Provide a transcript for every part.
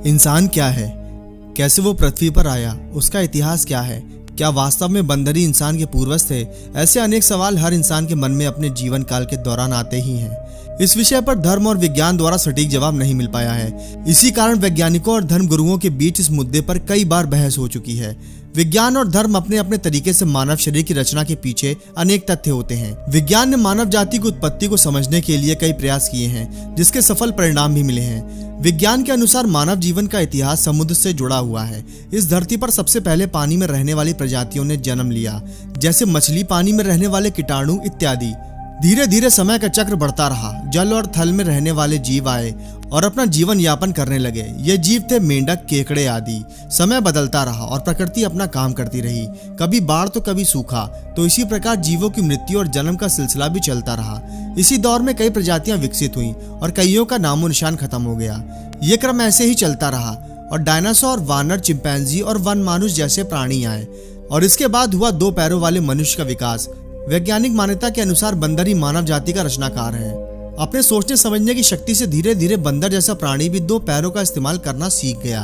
इंसान क्या है? कैसे वो पृथ्वी पर आया? उसका इतिहास क्या है? क्या वास्तव में बंदर ही इंसान के पूर्वज थे? ऐसे अनेक सवाल हर इंसान के मन में अपने जीवन काल के दौरान आते ही हैं। इस विषय पर धर्म और विज्ञान द्वारा सटीक जवाब नहीं मिल पाया है। इसी कारण वैज्ञानिकों और धर्म गुरुओं के बीच इस मुद्दे पर कई बार बहस हो चुकी है। विज्ञान और धर्म अपने अपने तरीके से मानव शरीर की रचना के पीछे अनेक तथ्य होते हैं। विज्ञान ने मानव जाति की उत्पत्ति को समझने के लिए कई प्रयास किए हैं, जिसके सफल परिणाम भी मिले हैं। विज्ञान के अनुसार मानव जीवन का इतिहास समुद्र से जुड़ा हुआ है। इस धरती पर सबसे पहले पानी में रहने वाली प्रजातियों ने जन्म लिया, जैसे मछली, पानी में रहने वाले कीटाणु इत्यादि। धीरे धीरे समय का चक्र बढ़ता रहा। जल और थल में रहने वाले जीव आए और अपना जीवन यापन करने लगे। ये जीव थे मेंढक, केकड़े आदि। समय बदलता रहा और प्रकृति अपना काम करती रही। कभी बाढ़ तो कभी सूखा। तो इसी प्रकार जीवों की मृत्यु और जन्म का सिलसिला भी चलता रहा। इसी दौर में कई प्रजातियां विकसित हुई और कईयों का नामो निशान खत्म हो गया। ये क्रम ऐसे ही चलता रहा और डायनासोर, वानर, चिंपैंजी और वन मानुष जैसे प्राणी आए और इसके बाद हुआ 2 पैरों वाले मनुष्य का विकास। वैज्ञानिक मान्यता के अनुसार बंदर ही मानव जाति का रचनाकार है। अपने सोचने समझने की शक्ति से धीरे धीरे बंदर जैसा प्राणी भी 2 पैरों का इस्तेमाल करना सीख गया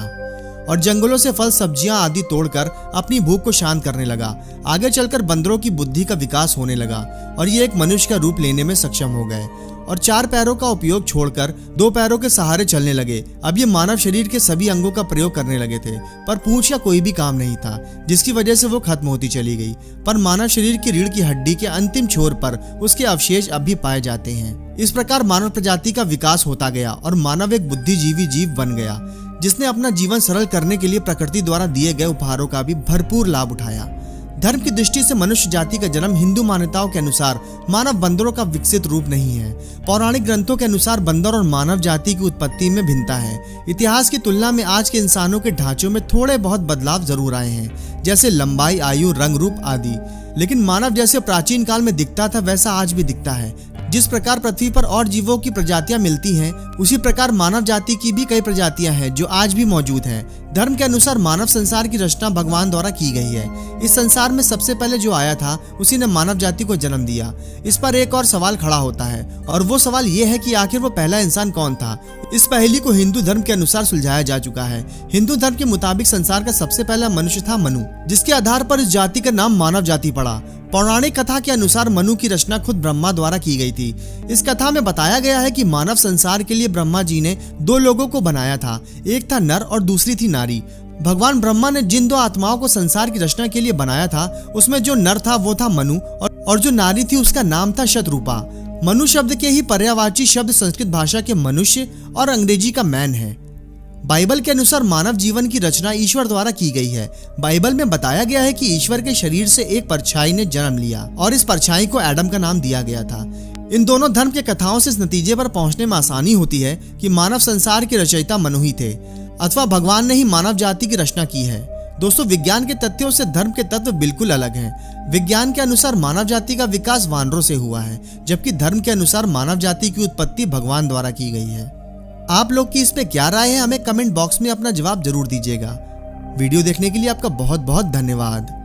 और जंगलों से फल, सब्जियां आदि तोड़कर अपनी भूख को शांत करने लगा। आगे चलकर बंदरों की बुद्धि का विकास होने लगा और ये एक मनुष्य का रूप लेने में सक्षम हो गए और 4 पैरों का उपयोग छोड़कर 2 पैरों के सहारे चलने लगे। अब ये मानव शरीर के सभी अंगों का प्रयोग करने लगे थे, पर पूंछ का कोई भी काम नहीं था, जिसकी वजह से वो खत्म होती चली गई। पर मानव शरीर की रीढ़ की हड्डी के अंतिम छोर पर उसके अवशेष अब भी पाए जाते हैं। इस प्रकार मानव प्रजाति का विकास होता गया और मानव एक बुद्धिजीवी जीव बन गया, जिसने अपना जीवन सरल करने के लिए प्रकृति द्वारा दिए गए उपहारों का भी भरपूर लाभ उठाया। धर्म की दृष्टि से मनुष्य जाति का जन्म हिंदू मान्यताओं के अनुसार मानव बंदरों का विकसित रूप नहीं है। पौराणिक ग्रंथों के अनुसार बंदर और मानव जाति की उत्पत्ति में भिन्नता है। इतिहास की तुलना में आज के इंसानों के ढांचों में थोड़े बहुत बदलाव जरूर आए हैं, जैसे लंबाई, आयु, रंग, रूप आदि। लेकिन मानव जैसे प्राचीन काल में दिखता था वैसा आज भी दिखता है। जिस प्रकार पृथ्वी पर और जीवों की प्रजातियां मिलती हैं, उसी प्रकार मानव जाति की भी कई प्रजातियां हैं जो आज भी मौजूद हैं। धर्म के अनुसार मानव संसार की रचना भगवान द्वारा की गई है। इस संसार में सबसे पहले जो आया था उसी ने मानव जाति को जन्म दिया। इस पर एक और सवाल खड़ा होता है और वो सवाल ये है कि आखिर वो पहला इंसान कौन था। इस पहेली को हिंदू धर्म के अनुसार सुलझाया जा चुका है। हिंदू धर्म के मुताबिक संसार का सबसे पहला मनुष्य था मनु, जिसके आधार पर इस जाति का नाम मानव जाति पड़ा। पौराणिक कथा के अनुसार मनु की रचना खुद ब्रह्मा द्वारा की गई थी। इस कथा में बताया गया है कि मानव संसार के लिए ब्रह्मा जी ने 2 लोगों को बनाया था। एक था नर और दूसरी थी नारी। भगवान ब्रह्मा ने जिन 2 आत्माओं को संसार की रचना के लिए बनाया था, उसमें जो नर था वो था मनु और जो नारी थी उसका नाम था शतरूपा। मनु शब्द के ही पर्यायवाची शब्द संस्कृत भाषा के मनुष्य और अंग्रेजी का मैन है। बाइबल के अनुसार मानव जीवन की रचना ईश्वर द्वारा की गई है। बाइबल में बताया गया है कि ईश्वर के शरीर से एक परछाई ने जन्म लिया और इस परछाई को एडम का नाम दिया गया था। इन दोनों धर्म के कथाओं से इस नतीजे पर पहुंचने में आसानी होती है कि मानव संसार के रचयिता मनु ही थे अथवा भगवान ने ही मानव जाति की रचना की है। दोस्तों, विज्ञान के तथ्यों से धर्म के तत्व बिल्कुल अलग हैं। विज्ञान के अनुसार मानव जाति का विकास वानरों से हुआ है, जबकि धर्म के अनुसार मानव जाति की उत्पत्ति भगवान द्वारा की गई है। आप लोग की इस पे क्या राय है, हमें कमेंट बॉक्स में अपना जवाब जरूर दीजिएगा। वीडियो देखने के लिए आपका बहुत बहुत धन्यवाद।